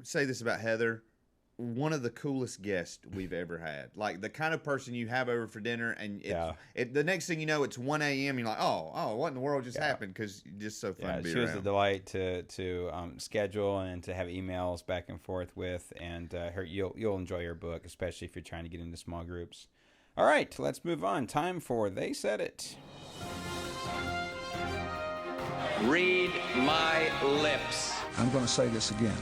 say this about Heather? One of the coolest guests we've ever had. Like the kind of person you have over for dinner, and the next thing you know, it's 1 a.m. You're like, oh, what in the world just happened? Because just so fun to be she around. was a delight to schedule and to have emails back and forth with, and you'll enjoy her book, especially if you're trying to get into small groups. All right, let's move on. Time for They Said It. Read my lips. I'm going to say this again.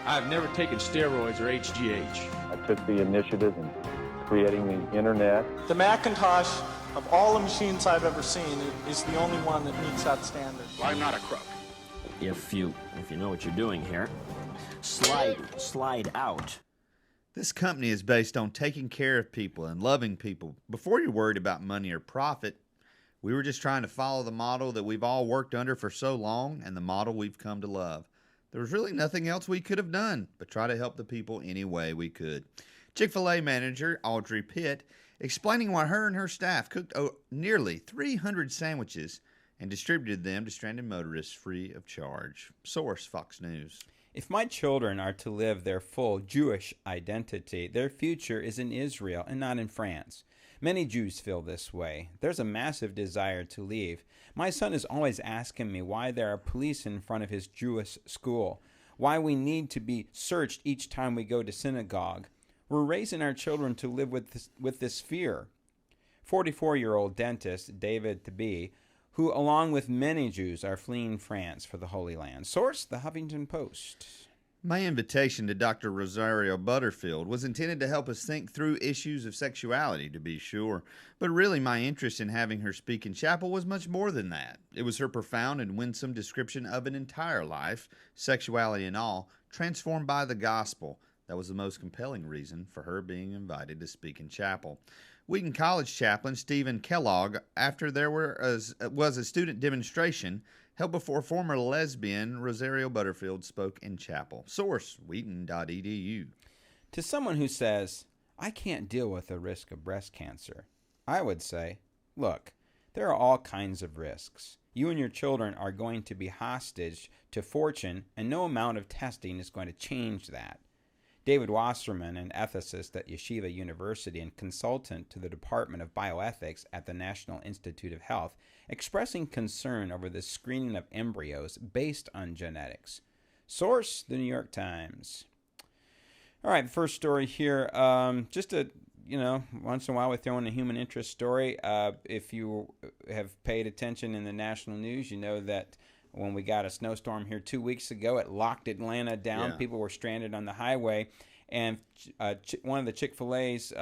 I've never taken steroids or HGH. I took the initiative in creating the internet. The Macintosh, of all the machines I've ever seen, is the only one that meets that standard. I'm not a crook. If you know what you're doing here, slide out. This company is based on taking care of people and loving people. Before you're worried about money or profit, we were just trying to follow the model that we've all worked under for so long and the model we've come to love. There was really nothing else we could have done but try to help the people any way we could. Chick-fil-A manager Audrey Pitt explaining why her and her staff cooked nearly 300 sandwiches and distributed them to stranded motorists free of charge. Source, Fox News. If my children are to live their full Jewish identity, their future is in Israel and not in France. Many Jews feel this way. There's a massive desire to leave. My son is always asking me why there are police in front of his Jewish school, why we need to be searched each time we go to synagogue. We're raising our children to live with this fear. 44-year-old dentist David Tabi, who along with many Jews are fleeing France for the Holy Land. Source, The Huffington Post. My invitation to Dr. Rosario Butterfield was intended to help us think through issues of sexuality, to be sure. But really, my interest in having her speak in chapel was much more than that. It was her profound and winsome description of an entire life, sexuality and all, transformed by the gospel. That was the most compelling reason for her being invited to speak in chapel. Wheaton College chaplain Stephen Kellogg, after there was a student demonstration, held before former lesbian Rosario Butterfield spoke in chapel. Source, wheaton.edu. To someone who says, I can't deal with the risk of breast cancer, I would say, look, there are all kinds of risks. You and your children are going to be hostage to fortune, and no amount of testing is going to change that. David Wasserman, an ethicist at Yeshiva University and consultant to the Department of Bioethics at the National Institute of Health, expressing concern over the screening of embryos based on genetics. Source, the New York Times. All right, first story here. Just a, once in a while we throw in a human interest story. If you have paid attention in the national news, you know that when we got a snowstorm here 2 weeks ago, it locked Atlanta down. Yeah. People were stranded on the highway. And one of the Chick-fil-A's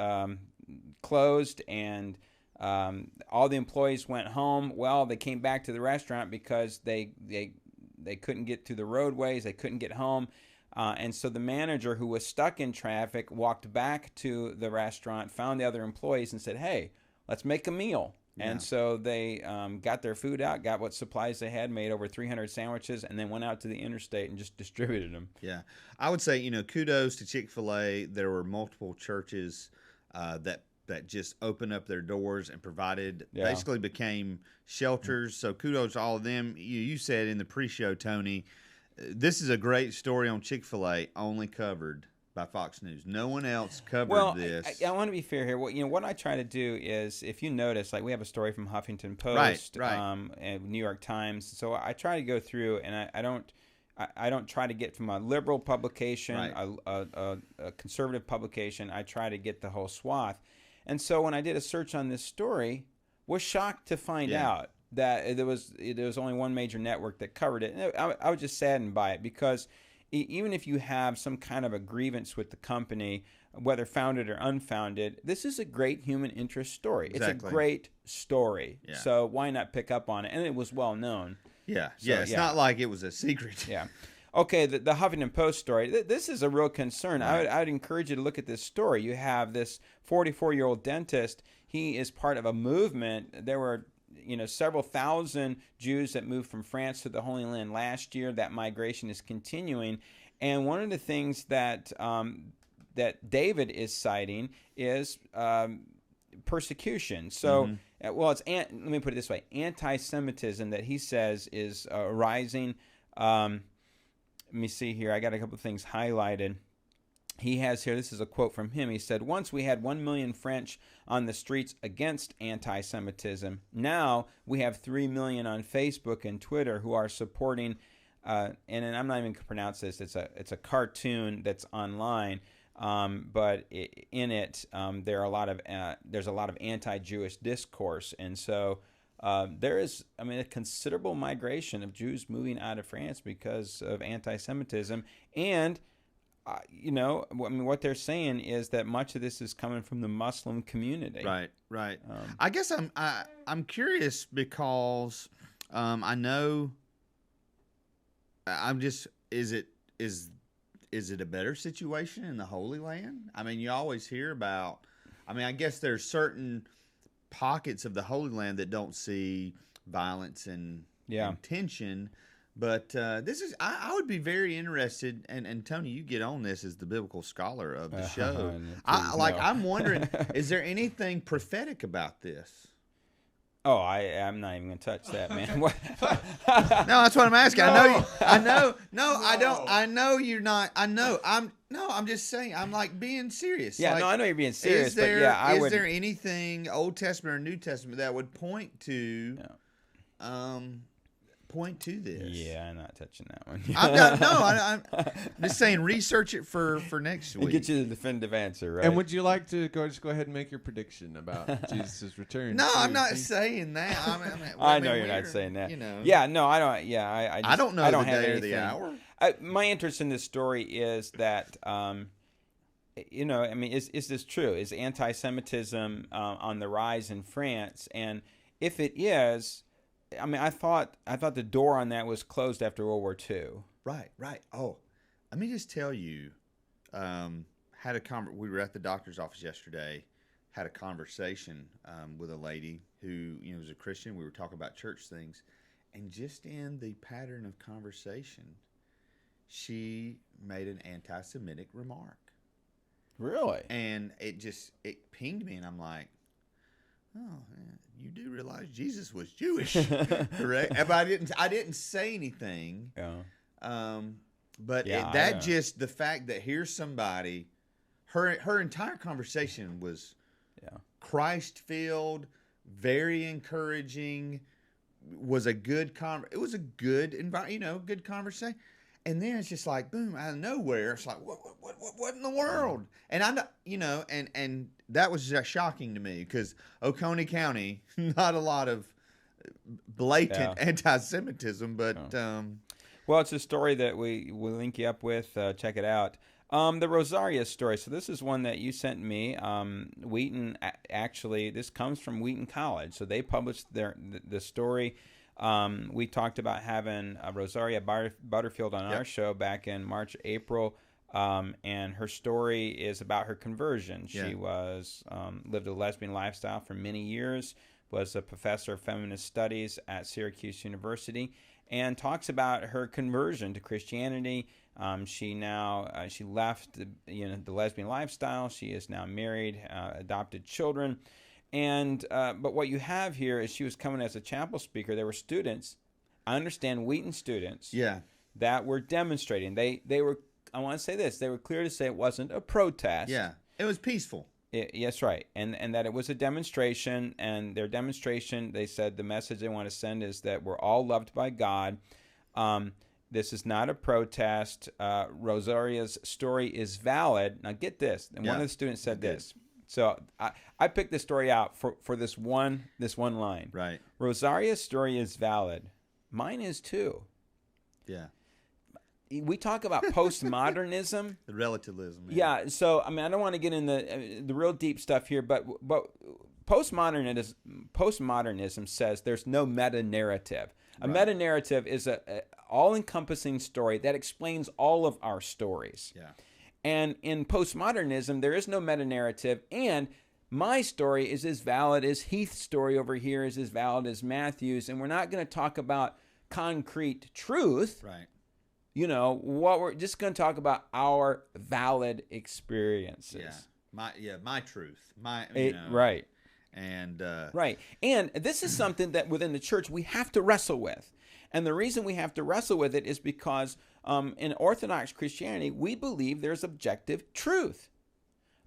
closed, and all the employees went home. Well, they came back to the restaurant because they couldn't get through the roadways. They couldn't get home. And so the manager, who was stuck in traffic, walked back to the restaurant, found the other employees, and said, hey, let's make a meal. Yeah. And so they got their food out, got what supplies they had, made over 300 sandwiches, and then went out to the interstate and just distributed them. Yeah. I would say, kudos to Chick-fil-A. There were multiple churches that just opened up their doors and provided, basically became shelters. So kudos to all of them. You said in the pre-show, Tony, this is a great story on Chick-fil-A, only covered by Fox News. No one else covered this. I want to be fair here. What I try to do is, if you notice, like we have a story from Huffington Post, and New York Times. So I try to go through, and I don't try to get from a liberal publication, a conservative publication. I try to get the whole swath. And so when I did a search on this story, was shocked to find out that there was only one major network that covered it. And I was just saddened by it, because even if you have some kind of a grievance with the company, whether founded or unfounded, this is a great human interest story. Exactly. It's a great story. Yeah. So why not pick up on it? And it was well known. Yeah. So, It's not like it was a secret. Yeah. Okay, the Huffington Post story, this is a real concern. Right. I would encourage you to look at this story. You have this 44-year-old dentist. He is part of a movement. There were several thousand Jews that moved from France to the Holy Land last year. That migration is continuing. And one of the things that that David is citing is persecution. So, let me put it this way. Anti-Semitism that he says is rising. Let me see here. I got a couple of things highlighted. He has here, this is a quote from him. He said, once we had 1 million French on the streets against anti-Semitism. Now we have 3 million on Facebook and Twitter who are supporting, and I'm not even going to pronounce this. It's a cartoon that's online, but in it there's a lot of anti-Jewish discourse, and so there is, a considerable migration of Jews moving out of France because of anti-Semitism, and what they're saying is that much of this is coming from the Muslim community. Right. I guess I'm curious because I know is it a better situation in the Holy Land? You always hear about. I guess there's certain pockets of the Holy Land that don't see violence and tension. But this is, I would be very interested, and Tony, you get on this as the biblical scholar of the show. I'm wondering, is there anything prophetic about this? Oh, I'm not even gonna touch that, man. No, that's what I'm asking. No. I know. No, I don't. I know you're not. I know. I'm just saying. I'm being serious. Yeah, I know you're being serious. Is there anything Old Testament or New Testament that would point to? Point to this. Yeah, I'm not touching that one. I'm just saying, research it for next week. Get you the definitive answer, right? And would you like to go ahead and make your prediction about Jesus' return? No, I'm not saying that. I know you're not saying that. Yeah, no, I don't. Yeah, I don't know the day or the hour. My interest in this story is that, is this true? Is anti-Semitism on the rise in France? And if it is, I thought the door on that was closed after World War II. Right. Oh, let me just tell you, we were at the doctor's office yesterday, had a conversation with a lady who was a Christian. We were talking about church things, and just in the pattern of conversation, she made an anti-Semitic remark. Really? And it pinged me, and I'm like, oh, man, you do realize Jesus was Jewish, correct? But I didn't say anything. Yeah. But Yeah, just the fact that here's somebody, her entire conversation was Christ filled, very encouraging. Was a good it was a good good conversation. And then it's just like boom, out of nowhere. It's like what in the world? And I know, and that was just shocking to me because Oconee County, not a lot of blatant anti-Semitism, but well, it's a story that we will link you up with. Check it out. The Rosaria story. So this is one that you sent me. Wheaton, actually, this comes from Wheaton College. So they published the story. We talked about having Rosaria Butterfield on our show back in March, April. And her story is about her conversion. She was lived a lesbian lifestyle for many years, was a professor of feminist studies at Syracuse University, and talks about her conversion to Christianity. She left the lesbian lifestyle. She is now married, adopted children, and but what you have here is she was coming as a chapel speaker. There were students, I understand Wheaton students, that were demonstrating. They were. I want to say this. They were clear to say it wasn't a protest. Yeah, it was peaceful. Yes, right. And that it was a demonstration, and their demonstration, they said the message they want to send is that we're all loved by God. This is not a protest. Rosaria's story is valid. Now get this. And one of the students said this. So I picked this story out for this one line. Right. Rosaria's story is valid. Mine is too. Yeah. We talk about postmodernism. The relativism. Yeah. So I mean, I don't want to get in the real deep stuff here, but postmodernism says there's no meta narrative. A meta narrative is a all-encompassing story that explains all of our stories. Yeah. And in postmodernism, there is no meta narrative, and my story is as valid as Heath's story over here is as valid as Matthew's, and we're not going to talk about concrete truth. Right. We're just going to talk about our valid experiences. Yeah. My truth. Right. And right. And this is something that within the church we have to wrestle with. And the reason we have to wrestle with it is because in Orthodox Christianity, we believe there's objective truth.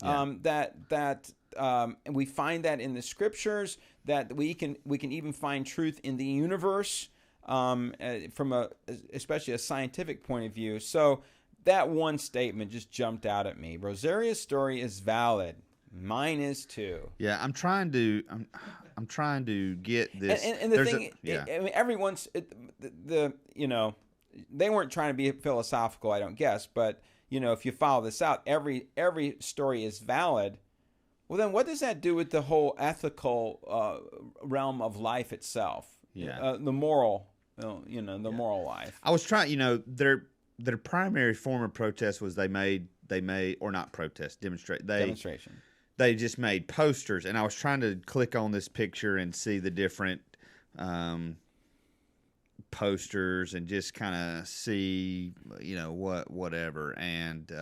That we find that in the scriptures, that we can even find truth in the universe. From especially a scientific point of view. So that one statement just jumped out at me. Rosaria's story is valid. Mine is too. Yeah, I'm trying to get this. And the thing, I mean, everyone's they weren't trying to be philosophical, I don't guess, but if you follow this out, every story is valid. Well, then what does that do with the whole ethical realm of life itself? Yeah, the moral. The moral life. I was trying, their primary form of protest was demonstration. They just made posters, and I was trying to click on this picture and see the different posters and just kind of see, whatever. And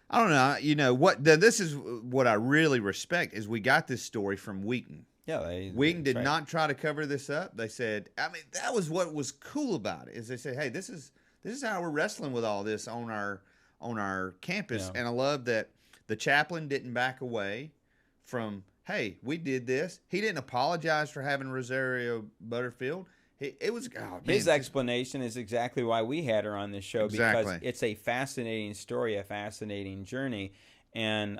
I don't know, this is what I really respect is we got this story from Wheaton. Yeah, Wheaton did not try to cover this up. They said, that was what was cool about it. Is they said, hey, this is how we're wrestling with all this on our campus. Yeah. And I love that the chaplain didn't back away from, hey, we did this. He didn't apologize for having Rosaria Butterfield. His explanation is exactly why we had her on this show, because it's a fascinating story, a fascinating journey. And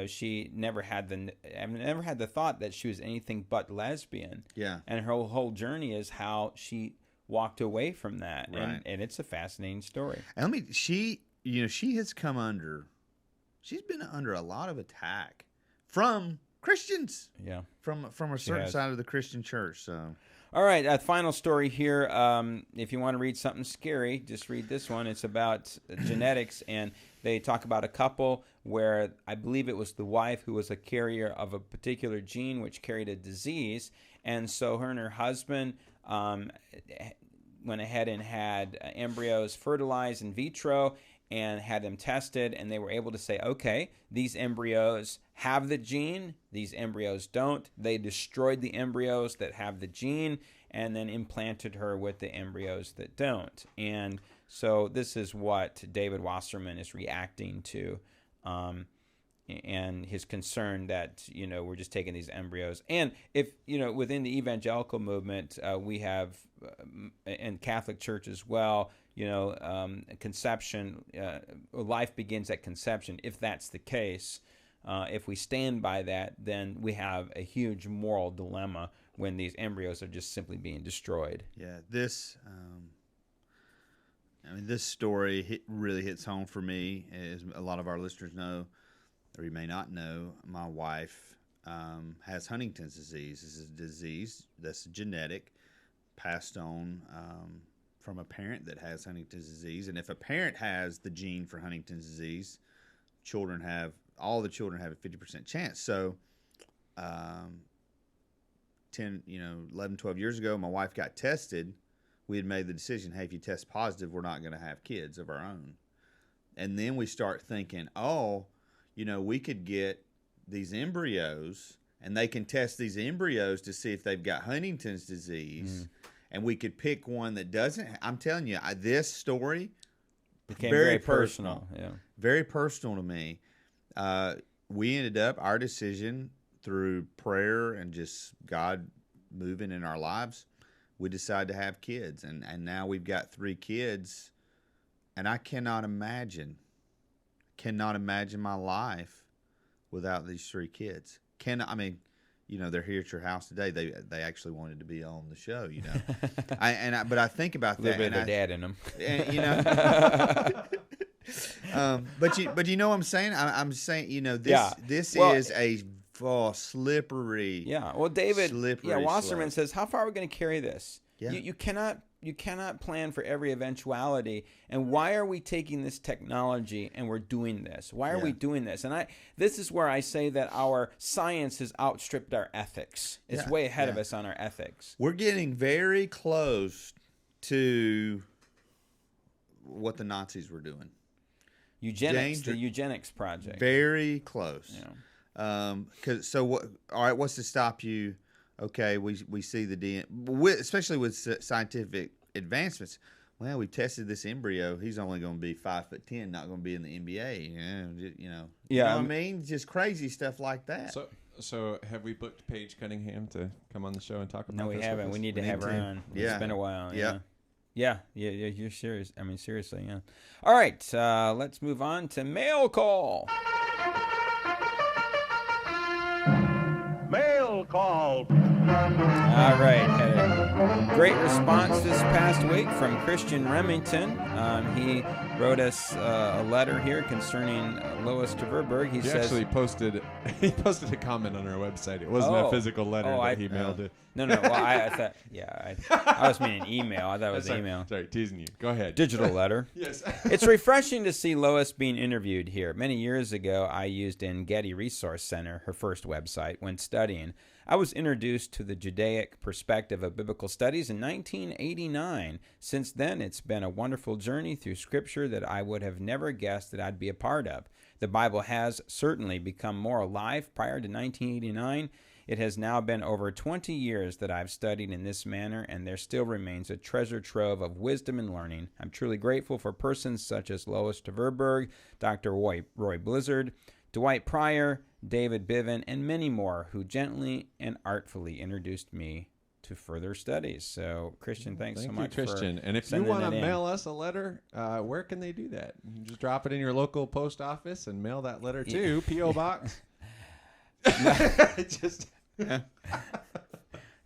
she never had the thought that she was anything but lesbian. Yeah. And her whole journey is how she walked away from that. Right. And it's a fascinating story. And she's been under a lot of attack from Christians. Yeah. From a certain side of the Christian church. So. All right, a final story here. If you want to read something scary, just read this one. It's about genetics, and they talk about a couple where I believe it was the wife who was a carrier of a particular gene which carried a disease, and so her and her husband went ahead and had embryos fertilized in vitro, and had them tested, and they were able to say, okay, these embryos have the gene, these embryos don't. They destroyed the embryos that have the gene and then implanted her with the embryos that don't. And so this is what David Wasserman is reacting to, and his concern that, we're just taking these embryos. And if, within the evangelical movement, we have, and Catholic Church as well, conception, life begins at conception. If that's the case, if we stand by that, then we have a huge moral dilemma when these embryos are just simply being destroyed. Yeah, this story really hits home for me. As a lot of our listeners know, or you may not know, my wife has Huntington's disease. This is a disease that's genetic, passed on from a parent that has Huntington's disease. And if a parent has the gene for Huntington's disease, all the children have a 50% chance. So 11, 12 years ago, my wife got tested. We had made the decision, hey, if you test positive, we're not going to have kids of our own. And then we start thinking, we could get these embryos, and they can test these embryos to see if they've got Huntington's disease, and we could pick one that doesn't. I'm telling you, this story became very personal. Yeah, very personal to me. We ended up, our decision through prayer and just God moving in our lives, we decided to have kids, and now we've got 3 kids, and I cannot imagine my life without these 3 kids. They're here at your house today. They actually wanted to be on the show, but I think about that. A little bit of their dad in them. But you know what I'm saying? I'm saying, this is a slippery. Yeah. Well, David. Slippery Wasserman slope. says, how far are we going to carry this? Yeah. You cannot plan for every eventuality. And why are we taking this technology and we're doing this? Why are we doing this? And this is where I say that our science has outstripped our ethics. It's way ahead of us on our ethics. We're getting very close to what the Nazis were doing. The eugenics project. Very close. Yeah. What's to stop you? Okay, we see the DNA, especially with scientific advancements. Well, we tested this embryo. He's only going to be 5'10", not going to be in the NBA. You know what I mean? Just crazy stuff like that. So have we booked Paige Cunningham to come on the show and talk about this? No, we haven't. We need to have her on. Yeah. It's been a while. Yeah. Yeah, you're serious. I mean, seriously, yeah. All right, let's move on to mail call. Mail call. All right, had a great response this past week from Christian Remington. He wrote us a letter here concerning Lois Tverberg. He says, actually posted a comment on our website. It wasn't a physical letter that he mailed it. No. Well, I thought, I was meaning email. I thought it was email. Sorry, teasing you. Go ahead. Digital letter. Yes. It's refreshing to see Lois being interviewed here. Many years ago, I used in Getty Resource Center, her first website, when studying. I was introduced to the Judaic perspective of biblical studies in 1989. Since then, it's been a wonderful journey through Scripture that I would have never guessed that I'd be a part of. The Bible has certainly become more alive prior to 1989. It has now been over 20 years that I've studied in this manner, and there still remains a treasure trove of wisdom and learning. I'm truly grateful for persons such as Lois Tverberg, Dr. Roy Blizzard, Dwight Pryor, David Biven, and many more who gently and artfully introduced me to further studies. So, Christian, thanks so much, Christian. And if you want to mail us a letter, where can they do that? You can just drop it in your local post office and mail that letter to P.O. Box.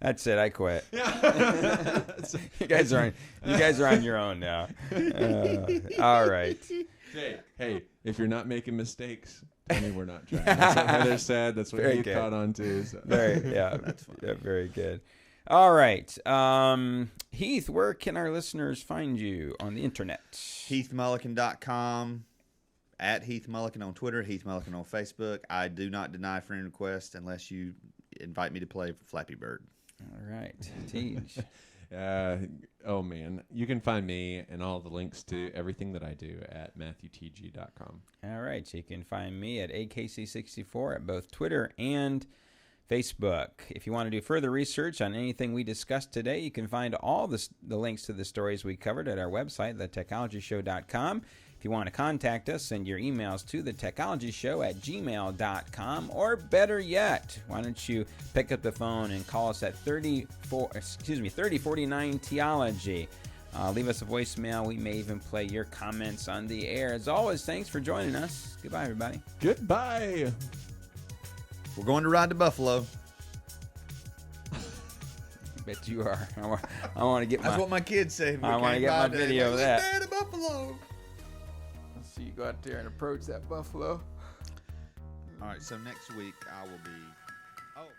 That's it. I quit. You guys are on your own now. All right. Hey, if you're not making mistakes, tell me we're not trying. That's what Heather said. That's what he caught on to. So. That's very good. All right. Heath, where can our listeners find you on the internet? HeathMullican.com, at Heath Mullican on Twitter, Heath Mullican on Facebook. I do not deny friend requests unless you invite me to play Flappy Bird. All right. Teach. Oh man, you can find me and all the links to everything that I do at matthewtg.com. All right, so you can find me at AKC64 at both Twitter and Facebook. If you want to do further research on anything we discussed today, you can find all the links to the stories we covered at our website, thetechnologyshow.com. If you want to contact us, send your emails to thetechnologyshow@gmail.com, or better yet, why don't you pick up the phone and call us at 3049 Theology. Leave us a voicemail. We may even play your comments on the air. As always, thanks for joining us. Goodbye, everybody. Goodbye. We're going to ride to Buffalo. Bet you are. I want to get That's what my kids say. I want to get my video of that. There to Buffalo. So you go out there and approach that buffalo. All right, so next week I will be. Oh.